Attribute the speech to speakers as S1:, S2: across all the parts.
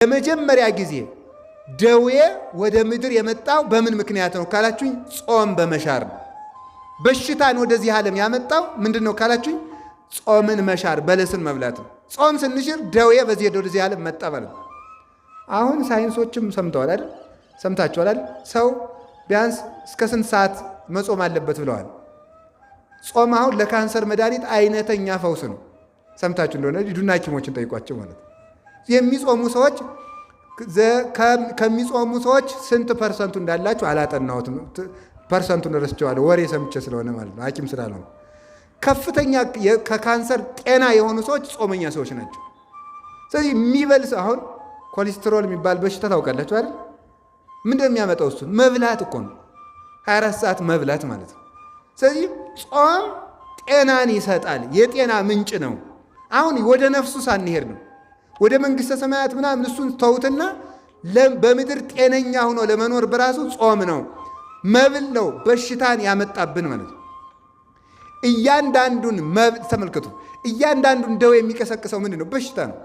S1: ለመጀመሪያ ጊዜ ደዌ ወደ ምድር የመጣው በምን ምክንያት ነው ካላችሁኝ ጾም በመሻር ነው። በሽታን ወደዚህ ዓለም ያመጣው ምንድነው ካላችሁኝ ጾምን መሻር በለስን መብላት ነው። ጾም ስንሽር ደዌ ወደዚህ ዓለም መጣ ማለት ነው። አሁን ሳይንሶችም ሰምተዋል አይደል? ሰምታችኋል አይደል? ሰው ቢያንስ እስከ ስንት ሰዓት መጾም አለበት ብለዋል። ጾም አሁን ለካንሰር መድኃኒት አይነተኛ ፈውስ ነው። ሰምታችሁ እንደሆነ ሂዱና ሐኪሞችን ጠይቋቸው ማለት ነው። የሚጾሙ ሰዎች ከሚጾሙ ሰዎች ስንት ፐርሰንቱ እንዳላችሁ አላጠናሁትም። ፐርሰንቱን ረስቼዋለሁ፣ ወሬ ሰምቼ ስለሆነ ማለት ነው፣ ሐኪም ስላልሆነ። ከፍተኛ ከካንሰር ጤና የሆኑ ሰዎች ጾመኛ ሰዎች ናቸው። ስለዚህ የሚበልስ አሁን ኮሌስትሮል የሚባል በሽታ ታውቃላችሁ አይደል? ምንድን ነው የሚያመጣው? እሱ መብላት እኮ ነው። 24 ሰዓት መብላት ማለት ነው። ስለዚህ ጾም ጤናን ይሰጣል፣ የጤና ምንጭ ነው። አሁን ወደ ነፍሱ ሳንሄድ ነው ወደ መንግሥተ ሰማያት ምናምን እሱን ተውትና በምድር ጤነኛ ሆኖ ለመኖር በራሱ ጾም ነው፣ መብል ነው በሽታን ያመጣብን ማለት ነው። እያንዳንዱን ተመልከቱ፣ እያንዳንዱን ደዌ የሚቀሰቅሰው ምንድን ነው? በሽታ ነው።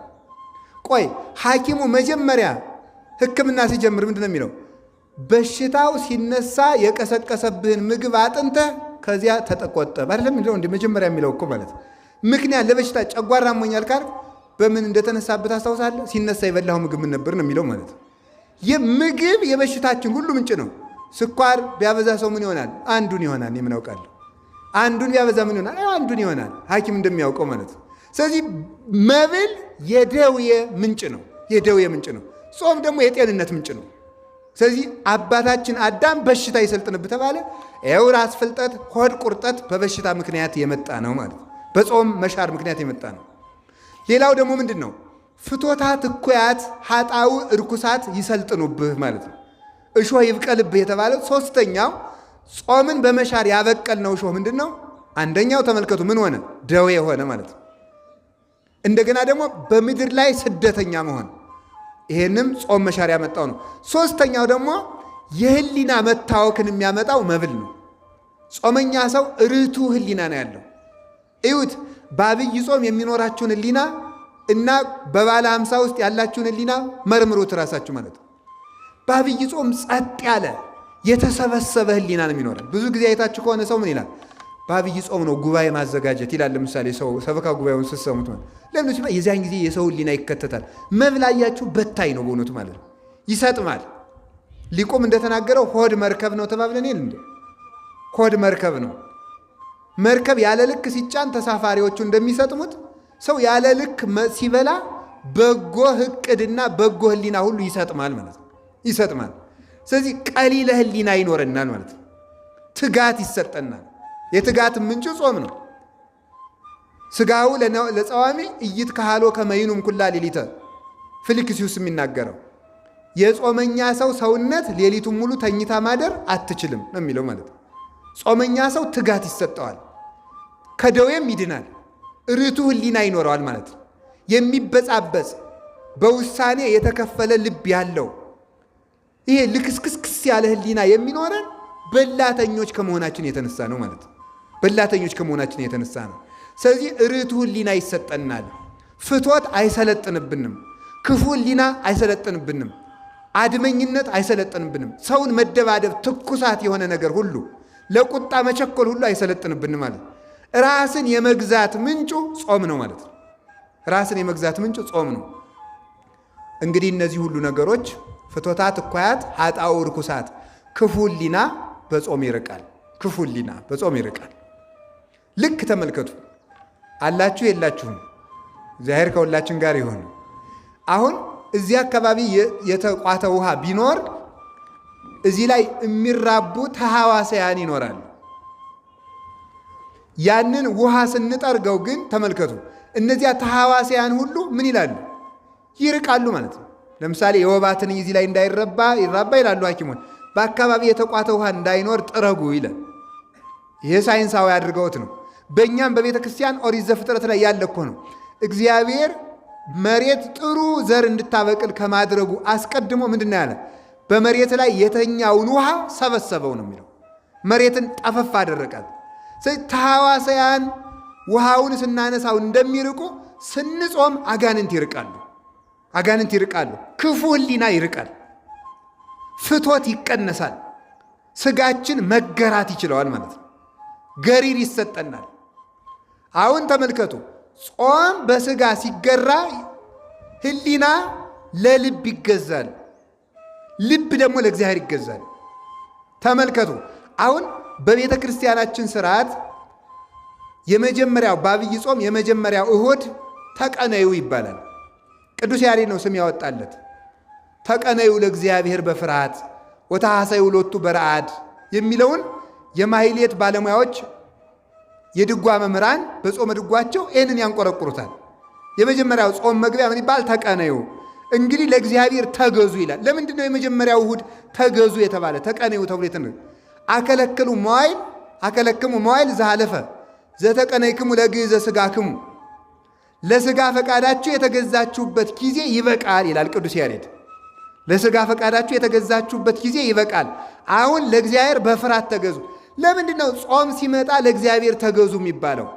S1: ቆይ ሐኪሙ መጀመሪያ ሕክምና ሲጀምር ምንድን ነው የሚለው? በሽታው ሲነሳ የቀሰቀሰብህን ምግብ አጥንተህ ከዚያ ተቆጠብ አይደለም እንዴ? መጀመሪያ የሚለው እኮ ማለት ምክንያት ለበሽታ ጨጓራ አሞኛል ካልክ በምን እንደተነሳበት አስታውሳለህ? ሲነሳ የበላው ምግብ ምን ነበር ነው የሚለው ማለት ነው። የምግብ የበሽታችን ሁሉ ምንጭ ነው። ስኳር ቢያበዛ ሰው ምን ይሆናል? አንዱን ይሆናል። ምን አውቃለሁ? አንዱን ቢያበዛ ምን ይሆናል? አንዱን ይሆናል። ሐኪም እንደሚያውቀው ማለት ነው። ስለዚህ መብል የደዌ ምንጭ ነው፣ የደዌ ምንጭ ነው። ጾም ደግሞ የጤንነት ምንጭ ነው። ስለዚህ አባታችን አዳም በሽታ ይሰልጥንብህ ተባለ። ይኸው ራስ ፍልጠት፣ ሆድ ቁርጠት በበሽታ ምክንያት የመጣ ነው ማለት ነው። በጾም መሻር ምክንያት የመጣ ነው። ሌላው ደግሞ ምንድን ነው? ፍቶታት እኩያት ኃጣው እርኩሳት ይሰልጥኑብህ ማለት ነው። እሾህ ይብቀልብህ የተባለው ሶስተኛው ጾምን በመሻር ያበቀልነው እሾህ ምንድን ነው? አንደኛው ተመልከቱ፣ ምን ሆነ? ደዌ ሆነ ማለት ነው። እንደገና ደግሞ በምድር ላይ ስደተኛ መሆን፣ ይሄንም ጾም መሻር ያመጣው ነው። ሶስተኛው ደግሞ የህሊና መታወክን የሚያመጣው መብል ነው። ጾመኛ ሰው ርቱ ህሊና ነው ያለው። እዩት፣ በአብይ ጾም የሚኖራችሁን ህሊና እና በባለ 50 ውስጥ ያላችሁን ህሊና መርምሩት ራሳችሁ ማለት ነው። በአብይ ጾም ጸጥ ያለ የተሰበሰበ ህሊና ነው የሚኖረን። ብዙ ጊዜ አይታችሁ ከሆነ ሰው ምን ይላል? በአብይ ጾም ነው ጉባኤ ማዘጋጀት ይላል። ለምሳሌ ሰው ሰበካ ጉባኤውን ስትሰሙት ማለት ለምን ሲባል የዚያን ጊዜ የሰው ህሊና ይከተታል። መብላያችሁ በታይ ነው በእውነቱ ማለት ነው። ይሰጥማል። ሊቁም እንደተናገረው ሆድ መርከብ ነው ተባብለን ይል እንዴ? ሆድ መርከብ ነው። መርከብ ያለ ልክ ሲጫን ተሳፋሪዎቹ እንደሚሰጥሙት ሰው ያለ ልክ ሲበላ በጎ ዕቅድና በጎ ህሊና ሁሉ ይሰጥማል ማለት ነው። ይሰጥማል። ስለዚህ ቀሊለ ህሊና ይኖረናል ማለት ነው። ትጋት ይሰጠናል። የትጋት ምንጭ ጾም ነው። ስጋው ለጸዋሚ ኢይትከሃሎ ከመይኑም ኩላ ሌሊተ ፊልክስዩስ የሚናገረው የጾመኛ ሰው ሰውነት ሌሊቱን ሙሉ ተኝታ ማደር አትችልም ነው የሚለው ማለት ነው። ጾመኛ ሰው ትጋት ይሰጠዋል፣ ከደዌም ይድናል፣ ርቱ ህሊና ይኖረዋል ማለት ነው። የሚበጻበጽ በውሳኔ የተከፈለ ልብ ያለው ይሄ ልክስክስክስ ያለ ህሊና የሚኖረን በላተኞች ከመሆናችን የተነሳ ነው ማለት ነው። በላተኞች ከመሆናችን የተነሳ ነው። ስለዚህ ርቱ ህሊና ይሰጠናል። ፍቶት አይሰለጥንብንም። ክፉ ህሊና አይሰለጥንብንም። አድመኝነት አይሰለጥንብንም። ሰውን መደባደብ፣ ትኩሳት የሆነ ነገር ሁሉ፣ ለቁጣ መቸኮል ሁሉ አይሰለጥንብንም ማለት ነው። ራስን የመግዛት ምንጩ ጾም ነው ማለት ነው። ራስን የመግዛት ምንጩ ጾም ነው። እንግዲህ እነዚህ ሁሉ ነገሮች ፍቶታት እኩያት ኃጣው ርኩሳት፣ ክፉ ህሊና በጾም ይርቃል። ክፉ ህሊና በጾም ይርቃል። ልክ ተመልከቱ፣ አላችሁ የላችሁም፣ እግዚአብሔር ከሁላችን ጋር ይሆን። አሁን እዚህ አካባቢ የተቋተ ውሃ ቢኖር እዚህ ላይ የሚራቡ ተሐዋስያን ይኖራሉ። ያንን ውሃ ስንጠርገው ግን ተመልከቱ፣ እነዚያ ተሐዋስያን ሁሉ ምን ይላሉ? ይርቃሉ ማለት ነው። ለምሳሌ የወባ ትንኝ እዚህ ላይ እንዳይራባ ይላሉ ሐኪሞች። በአካባቢ የተቋተ ውሃ እንዳይኖር ጥረጉ ይላል። ይሄ ሳይንሳዊ አድርገውት ነው። በእኛም በቤተ ክርስቲያን ኦሪት ዘፍጥረት ላይ ያለ እኮ ነው። እግዚአብሔር መሬት ጥሩ ዘር እንድታበቅል ከማድረጉ አስቀድሞ ምንድን ነው ያለ? በመሬት ላይ የተኛውን ውሃ ሰበሰበው ነው የሚለው። መሬትን ጠፈፍ አደረቃት። ስለዚህ ተሐዋስያን ውሃውን ስናነሳው እንደሚርቁ ስንጾም አጋንንት ይርቃሉ። አጋንንት ይርቃሉ። ክፉ ሕሊና ይርቃል። ፍቶት ይቀነሳል። ስጋችን መገራት ይችለዋል ማለት ነው። ገሪር ይሰጠናል። አሁን ተመልከቱ፣ ጾም በስጋ ሲገራ ሕሊና ለልብ ይገዛል፣ ልብ ደግሞ ለእግዚአብሔር ይገዛል። ተመልከቱ፣ አሁን በቤተ ክርስቲያናችን ስርዓት የመጀመሪያው በአብይ ጾም የመጀመሪያው እሁድ ተቀነዩ ይባላል። ቅዱስ ያሬድ ነው ስም ያወጣለት። ተቀነዩ ለእግዚአብሔር በፍርሃት ወተሐሰዩ ሎቱ በረአድ የሚለውን የማሕሌት ባለሙያዎች የድጓ መምህራን በጾመ ድጓቸው ይህንን ያንቆረቁሩታል። የመጀመሪያው ጾም መግቢያ ምን ይባል? ተቀነዩ። እንግዲህ ለእግዚአብሔር ተገዙ ይላል። ለምንድን ነው የመጀመሪያው እሁድ ተገዙ የተባለ? ተቀነዩ ተብሎ አከለክሙ መዋዕል ዘሃለፈ ዘተቀነይክሙ ለግእዘ ሥጋክሙ፣ ለሥጋ ፈቃዳችሁ የተገዛችሁበት ጊዜ ይበቃል ይላል ቅዱስ ያሬድ። ለሥጋ ፈቃዳችሁ የተገዛችሁበት ጊዜ ይበቃል። አሁን ለእግዚአብሔር በፍርሃት ተገዙ። ለምንድን ነው ጾም ሲመጣ ለእግዚአብሔር ተገዙ የሚባለው?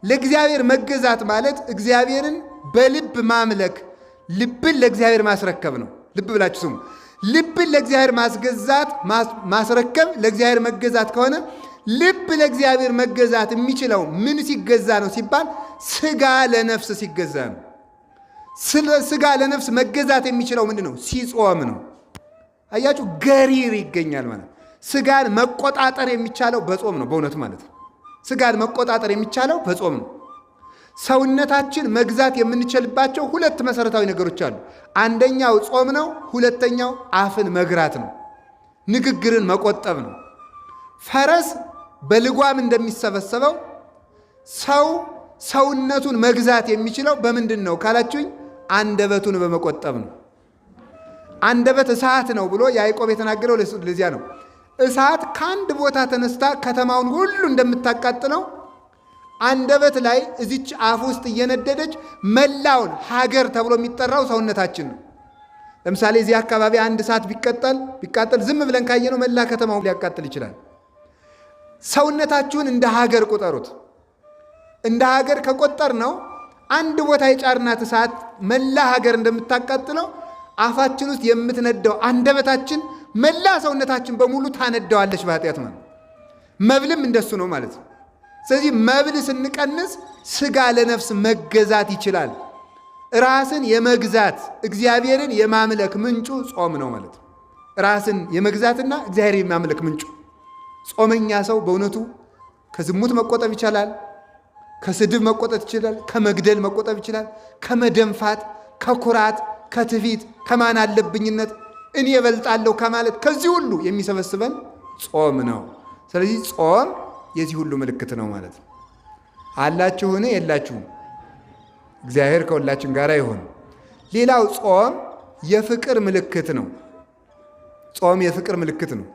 S1: ለእግዚአብሔር መገዛት ማለት እግዚአብሔርን በልብ ማምለክ፣ ልብን ለእግዚአብሔር ማስረከብ ነው። ልብ ብላችሁ ስሙ። ልብን ለእግዚአብሔር ማስረከብ ለእግዚአብሔር መገዛት ከሆነ ልብ ለእግዚአብሔር መገዛት የሚችለው ምን ሲገዛ ነው ሲባል ሥጋ ለነፍስ ሲገዛ ነው። ሥጋ ለነፍስ መገዛት የሚችለው ምንድን ነው? ሲጾም ነው። አያችሁ፣ ገሪር ይገኛል ማለት። ሥጋን መቆጣጠር የሚቻለው በጾም ነው። በእውነቱ ማለት ነው። ሥጋን መቆጣጠር የሚቻለው በጾም ነው። ሰውነታችን መግዛት የምንችልባቸው ሁለት መሰረታዊ ነገሮች አሉ። አንደኛው ጾም ነው። ሁለተኛው አፍን መግራት ነው። ንግግርን መቆጠብ ነው። ፈረስ በልጓም እንደሚሰበሰበው ሰው ሰውነቱን መግዛት የሚችለው በምንድን ነው ካላችሁኝ፣ አንደበቱን በመቆጠብ ነው። አንደበት እሳት ነው ብሎ ያዕቆብ የተናገረው ለዚያ ነው። እሳት ከአንድ ቦታ ተነስታ ከተማውን ሁሉ እንደምታቃጥለው አንደበት ላይ እዚች አፍ ውስጥ እየነደደች መላውን ሀገር ተብሎ የሚጠራው ሰውነታችን ነው። ለምሳሌ እዚህ አካባቢ አንድ እሳት ቢቃጠል ዝም ብለን ካየነው መላ ከተማውን ሊያቃጥል ይችላል። ሰውነታችሁን እንደ ሀገር ቁጠሩት። እንደ ሀገር ከቆጠር ነው አንድ ቦታ የጫርናት እሳት መላ ሀገር እንደምታቃጥለው አፋችን ውስጥ የምትነደው አንደበታችን መላ ሰውነታችን በሙሉ ታነደዋለች በኃጢአት ማለት። መብልም እንደሱ ነው ማለት ነው። ስለዚህ መብል ስንቀንስ ሥጋ ለነፍስ መገዛት ይችላል። ራስን የመግዛት እግዚአብሔርን የማምለክ ምንጩ ጾም ነው ማለት ነው። ራስን የመግዛትና እግዚአብሔር የማምለክ ምንጩ ጾመኛ ሰው በእውነቱ ከዝሙት መቆጠብ ይችላል፣ ከስድብ መቆጠብ ይችላል፣ ከመግደል መቆጠብ ይችላል፣ ከመደንፋት፣ ከኩራት፣ ከትዕቢት፣ ከማን አለብኝነት እኔ እበልጣለሁ ከማለት ከዚህ ሁሉ የሚሰበስበን ጾም ነው። ስለዚህ ጾም የዚህ ሁሉ ምልክት ነው ማለት ነው። አላችሁን? የላችሁም? እግዚአብሔር ከሁላችን ጋር ይሁን። ሌላው ጾም የፍቅር ምልክት ነው። ጾም የፍቅር ምልክት ነው።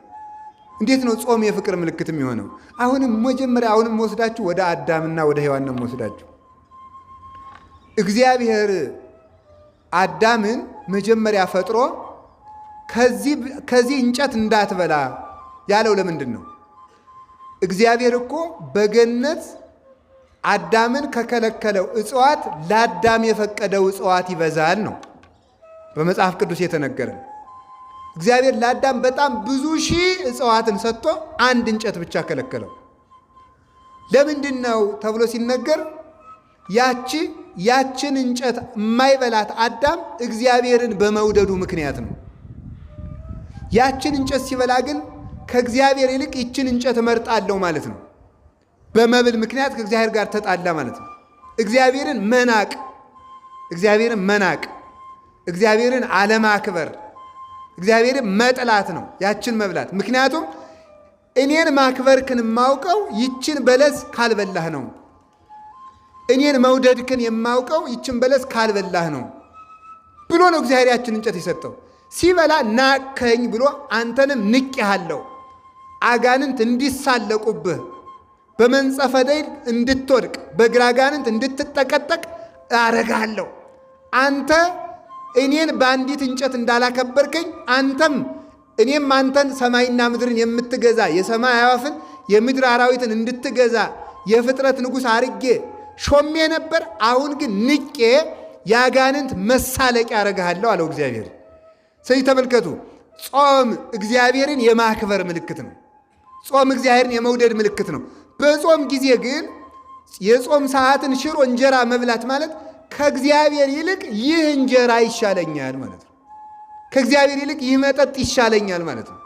S1: እንዴት ነው ጾም የፍቅር ምልክት የሚሆነው? አሁንም ወስዳችሁ ወደ አዳምና ወደ ሔዋን ነው ወስዳችሁ። እግዚአብሔር አዳምን መጀመሪያ ፈጥሮ ከዚህ እንጨት እንዳትበላ ያለው ለምንድን ነው? እግዚአብሔር እኮ በገነት አዳምን ከከለከለው እጽዋት ለአዳም የፈቀደው እጽዋት ይበዛል ነው በመጽሐፍ ቅዱስ የተነገረ። እግዚአብሔር ለአዳም በጣም ብዙ ሺህ እጽዋትን ሰጥቶ አንድ እንጨት ብቻ ከለከለው። ለምንድን ነው ተብሎ ሲነገር ያችን እንጨት የማይበላት አዳም እግዚአብሔርን በመውደዱ ምክንያት ነው። ያችን እንጨት ሲበላ ግን ከእግዚአብሔር ይልቅ ይችን እንጨት እመርጣለሁ ማለት ነው። በመብል ምክንያት ከእግዚአብሔር ጋር ተጣላ ማለት ነው። እግዚአብሔርን መናቅ፣ እግዚአብሔርን አለማክበር፣ እግዚአብሔርን መጥላት ነው ያችን መብላት። ምክንያቱም እኔን ማክበርክን የማውቀው ይችን በለስ ካልበላህ ነው። እኔን መውደድክን የማውቀው ይችን በለስ ካልበላህ ነው ብሎ ነው እግዚአብሔር ያችን እንጨት የሰጠው። ሲበላ ናቅከኝ ብሎ አንተንም ንቄሃለሁ፣ አጋንንት እንዲሳለቁብህ፣ በመንጸፈ ደይን እንድትወድቅ፣ በግራ አጋንንት እንድትጠቀጠቅ አረጋለሁ። አንተ እኔን በአንዲት እንጨት እንዳላከበርከኝ እኔም አንተን ሰማይና ምድርን የምትገዛ የሰማይ አዕዋፍን የምድር አራዊትን እንድትገዛ የፍጥረት ንጉሥ አርጌ ሾሜ ነበር። አሁን ግን ንቄ የአጋንንት መሳለቂያ አደርግሃለሁ አለው እግዚአብሔር። ስለዚህ ተመልከቱ፣ ጾም እግዚአብሔርን የማክበር ምልክት ነው። ጾም እግዚአብሔርን የመውደድ ምልክት ነው። በጾም ጊዜ ግን የጾም ሰዓትን ሽሮ እንጀራ መብላት ማለት ከእግዚአብሔር ይልቅ ይህ እንጀራ ይሻለኛል ማለት ነው። ከእግዚአብሔር ይልቅ ይህ መጠጥ ይሻለኛል ማለት ነው።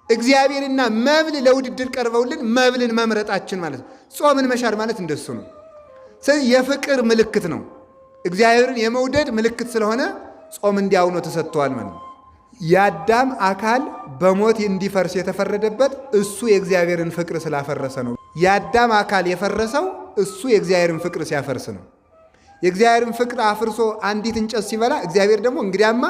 S1: እግዚአብሔርና መብል ለውድድር ቀርበውልን መብልን መምረጣችን ማለት ነው። ጾምን መሻር ማለት እንደሱ ነው። ስለዚህ የፍቅር ምልክት ነው። እግዚአብሔርን የመውደድ ምልክት ስለሆነ ጾም እንዲያውኖ ተሰጥቷል ማለት ነው። የአዳም አካል በሞት እንዲፈርስ የተፈረደበት እሱ የእግዚአብሔርን ፍቅር ስላፈረሰ ነው። የአዳም አካል የፈረሰው እሱ የእግዚአብሔርን ፍቅር ሲያፈርስ ነው። የእግዚአብሔርን ፍቅር አፍርሶ አንዲት እንጨት ሲበላ እግዚአብሔር ደግሞ እንግዲያማ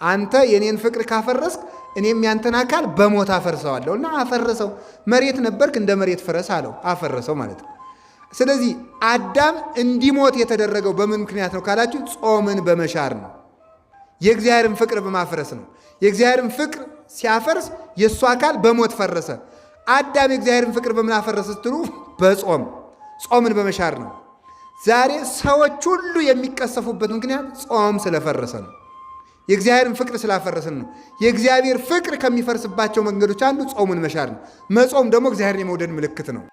S1: አንተ የኔን ፍቅር ካፈረስክ እኔም ያንተን አካል በሞት አፈርሰዋለሁ እና አፈረሰው። መሬት ነበርክ እንደ መሬት ፍረስ አለው፣ አፈረሰው ማለት ነው። ስለዚህ አዳም እንዲሞት የተደረገው በምን ምክንያት ነው ካላችሁ ጾምን በመሻር ነው። የእግዚአብሔርን ፍቅር በማፍረስ ነው። የእግዚአብሔርን ፍቅር ሲያፈርስ የእሱ አካል በሞት ፈረሰ። አዳም የእግዚአብሔርን ፍቅር በምን አፈረሰ ስትሉ ጾምን በመሻር ነው። ዛሬ ሰዎች ሁሉ የሚቀሰፉበት ምክንያት ጾም ስለፈረሰ ነው። የእግዚአብሔርን ፍቅር ስላፈረስን ነው። የእግዚአብሔር ፍቅር ከሚፈርስባቸው መንገዶች አንዱ ጾሙን መሻር ነው። መጾም ደግሞ እግዚአብሔርን የመውደድ ምልክት ነው።